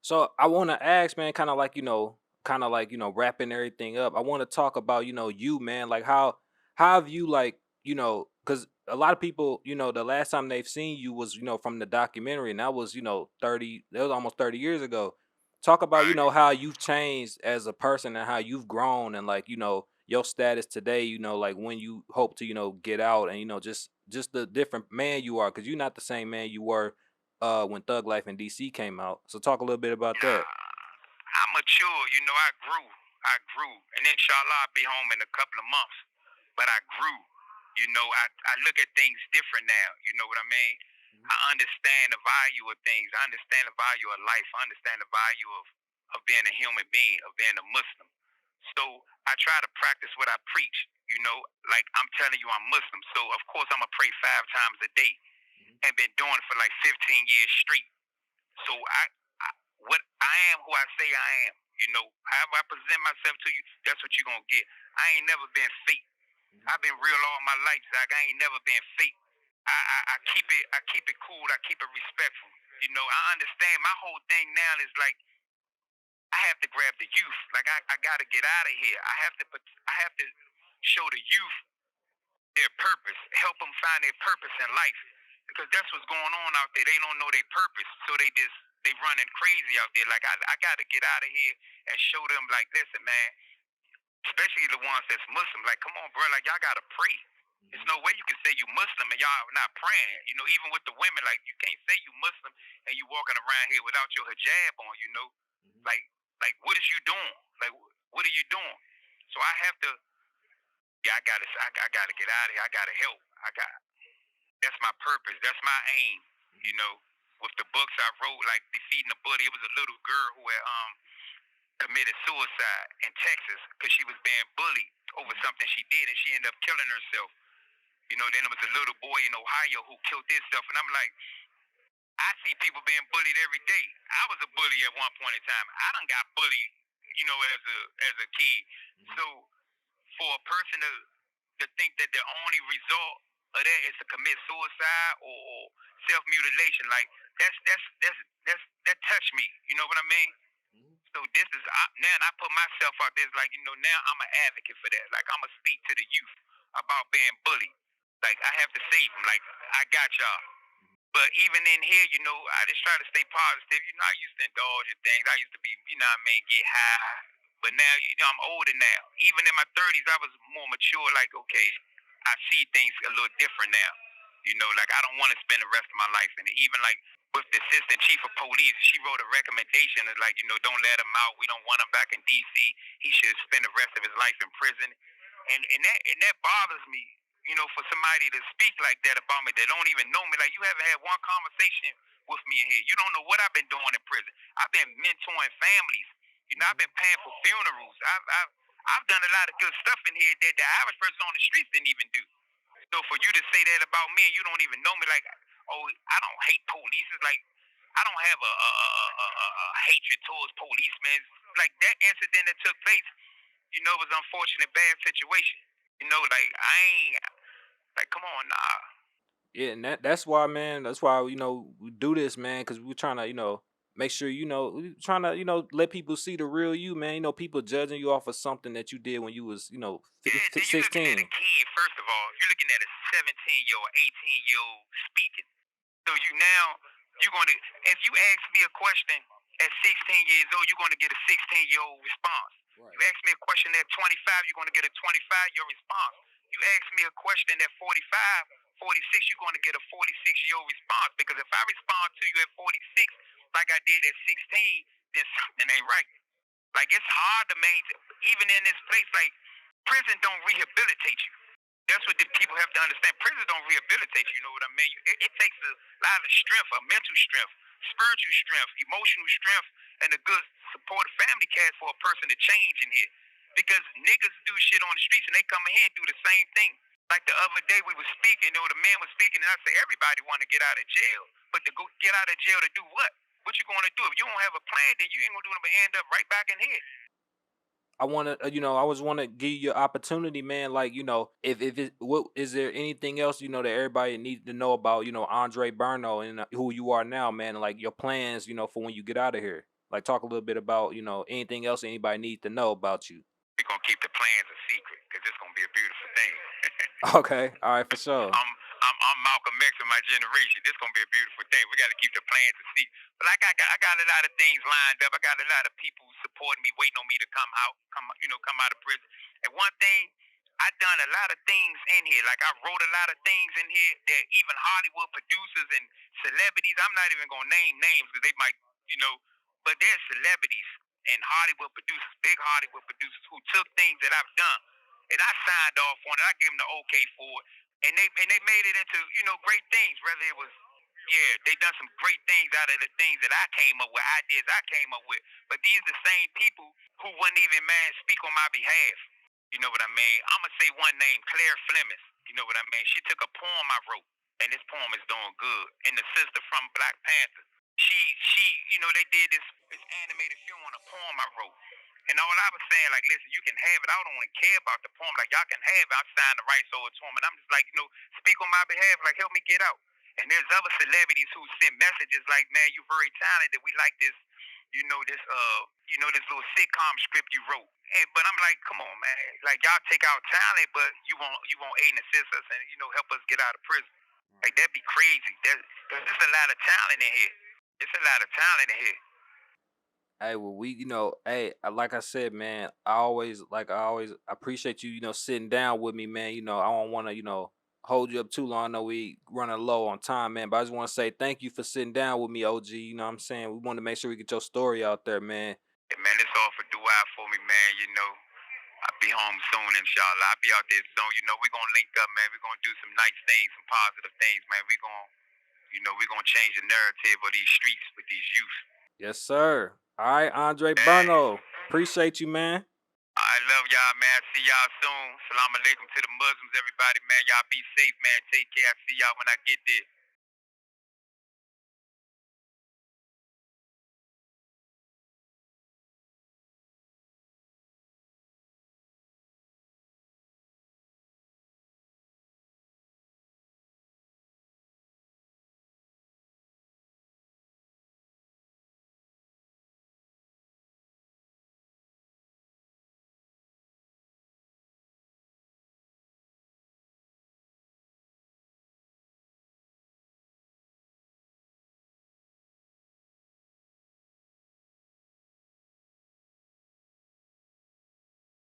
So I want to ask, man, kind of like wrapping everything up. I want to talk about you, man. Like how have you like because a lot of people the last time they've seen you was from the documentary, and that was 30. That was almost 30 years ago. Talk about Right. how you've changed as a person and how you've grown and like your status today. Like when you hope to get out and just the different man you are because you're not the same man you were when Thug Life in DC came out. So talk a little bit about that. Nah, I matured. I grew. I grew, and inshallah, I'll be home in a couple of months. But I grew. I look at things different now. You know what I mean? Mhm. I understand the value of things. I understand the value of life. I understand the value of being a human being, of being a Muslim. So I try to practice what I preach. Like I'm telling you, I'm Muslim. So of course I'm gonna pray 5 times a day, Mhm. and been doing it for like 15 years straight. So I what I am who I say I am. However I present myself to you, that's what you're gonna get. I ain't never been fake. Mhm. I've been real all my life, Zach. I ain't never been fake. I keep it cool. I keep it respectful. I understand. My whole thing now is like I have to grab the youth. Like I gotta get out of here. I have to show the youth their purpose, help them find their purpose in life, because that's what's going on out there. They don't know their purpose, so they running crazy out there. Like I got to get out of here and show them, like, listen, man, especially the ones that's Muslim. Like, come on, bro, like y'all gotta pray. There's Mhm. no way you can say you Muslim and y'all not praying. Even with the women, like you can't say you Muslim and you walking around here without your hijab on. Mhm. Like what is you doing? Like what are you doing? So I have to. Yeah, I gotta get out of here. I gotta help. I got That's my purpose. That's my aim. Mhm. You know, with the books I wrote, like Defeating the Bully, it was a little girl who had committed suicide in Texas because she was being bullied over Mhm. something she did, and she ended up killing herself. Then there was a little boy in Ohio who killed himself, and I'm like, I see people being bullied every day. I was a bully at one point in time. I done got bullied, as a kid. Mhm. So for a person to think that the only result of that is to commit suicide or self mutilation, like that touched me. You know what I mean? Mhm. So this is now I put myself out there. It's like now I'm an advocate for that. Like I'm gonna speak to the youth about being bullied. Like I have to save them. Like I got y'all. But even in here, I just try to stay positive. I used to indulge in things. I used to be, what I mean, get high. But Mhm. now, I'm older now. Even in my 30s, I was more mature. Like, okay, I see things a little different now. Like I don't want to spend the rest of my life in it. Even like with the assistant chief of police, she wrote a recommendation of like, don't let him out. We don't want him back in D.C. He should spend the rest of his life in prison. And that bothers me, for somebody to speak like that about me that don't even know me. Like you haven't had one conversation with me in here. You don't know what I've been doing in prison. I've been mentoring families. I've Mhm. been paying for funerals. I've done a lot of good stuff in here that the average person on the streets didn't even do. So for you to say that about me and you don't even know me, like, oh, I don't hate police. It's like I don't have a hatred towards policemen. Like that incident that took place, was an unfortunate, bad situation. Like I ain't like, come on, nah. Yeah, and that's why, man. That's why we do this, man, because we're trying to make sure we trying to let people see the real you, man. People judging you off of something that you did when you was Yeah, then you're looking at a 16. kid. First of all, you're looking at a 17-year-old, 18-year-old speaking. So you're going to, if you ask me a question at 16 years old, you're going to get a 16-year-old response. Right. You ask me a question at 25, you're going to get a 25-year response. You ask me a question at 45, 46, you're going to get a 46-year-old response. Because if I respond to you at 46 like I did at 16, then something ain't right. Like it's hard to maintain, even in this place. Like prison don't rehabilitate you. That's what the people have to understand. Prison don't rehabilitate you. You know what I mean? It takes a lot of strength, a mental strength, spiritual strength, emotional strength, and a good supportive family cast for a person to change in here. Because niggas do shit on the streets and they come in here and do the same thing. Like the other day we were speaking, the man was speaking, and I said everybody want to get out of jail, but to go get out of jail to do what? What you going to do? If you don't have a plan, then you ain't gonna do nothing but end up right back in here. I want to, I always want to give you opportunity, man. Like, if it, what is there anything else, that everybody needs to know about, Aundrey Burno and who you are now, man, and like your plans, for when you get out of here. Like talk a little bit about, anything else anybody needs to know about you. We're gonna keep the plans a secret because it's gonna be a beautiful thing. Okay. All right, for sure. I'm Malcolm X of my generation. This gonna be a beautiful thing. We got to keep the plans a secret. But like I got a lot of things lined up. I got a lot of people supporting me, waiting on me to come out, come out of prison. And one thing, I done a lot of things in here. Like I wrote a lot of things in here that even Hollywood producers and celebrities. I'm not even gonna name names because they might, you know, but there's celebrities and Hollywood producers, big Hollywood producers who took things that I've done and I signed off on it. I gave them the okay for it, and they made it into great things. Whether it was they done some great things out of the things that I came up with, ideas I came up with. But these are the same people who wouldn't even speak on my behalf. You know what I mean? I'm gonna say one name, Claire Fleming. You know what I mean? She took a poem I wrote, and this poem is doing good. And the sister from Black Panther, she, they did this animated film on a poem I wrote. And all I was saying, like, listen, you can have it. I don't even care about the poem. Like, y'all can have it. I signed the rights over to him. And I'm just like, speak on my behalf. Like, help me get out. And there's other celebrities who sent messages like, man, you're very talented. We like this, this little sitcom script you wrote. But I'm like, come on, man. Like, y'all take our talent, but you won't aid and assist us and, help us get out of prison. Like, that'd be crazy. There's a lot of talent in here. It's a lot of talent in here. Hey, well, hey, like I said, man, I always appreciate you, sitting down with me, man. I don't want to, hold you up too long. I know we running low on time, man, but I just want to say thank you for sitting down with me, OG. You know what I'm saying? We want to make sure we get your story out there, man. Hey, man, it's all for dua for me, man. I'll be home soon, inshallah. I'll be out there soon. We're going to link up, man. We're going to do some nice things, some positive things, man. We're going to change the narrative of these streets with these youth. Yes, sir. All right, Aundrey Hey, Burno. Appreciate you, man. I love y'all, man. See y'all soon. Salam alaikum to the Muslims, everybody, man. Y'all be safe, man. Take care. I see y'all when I get there.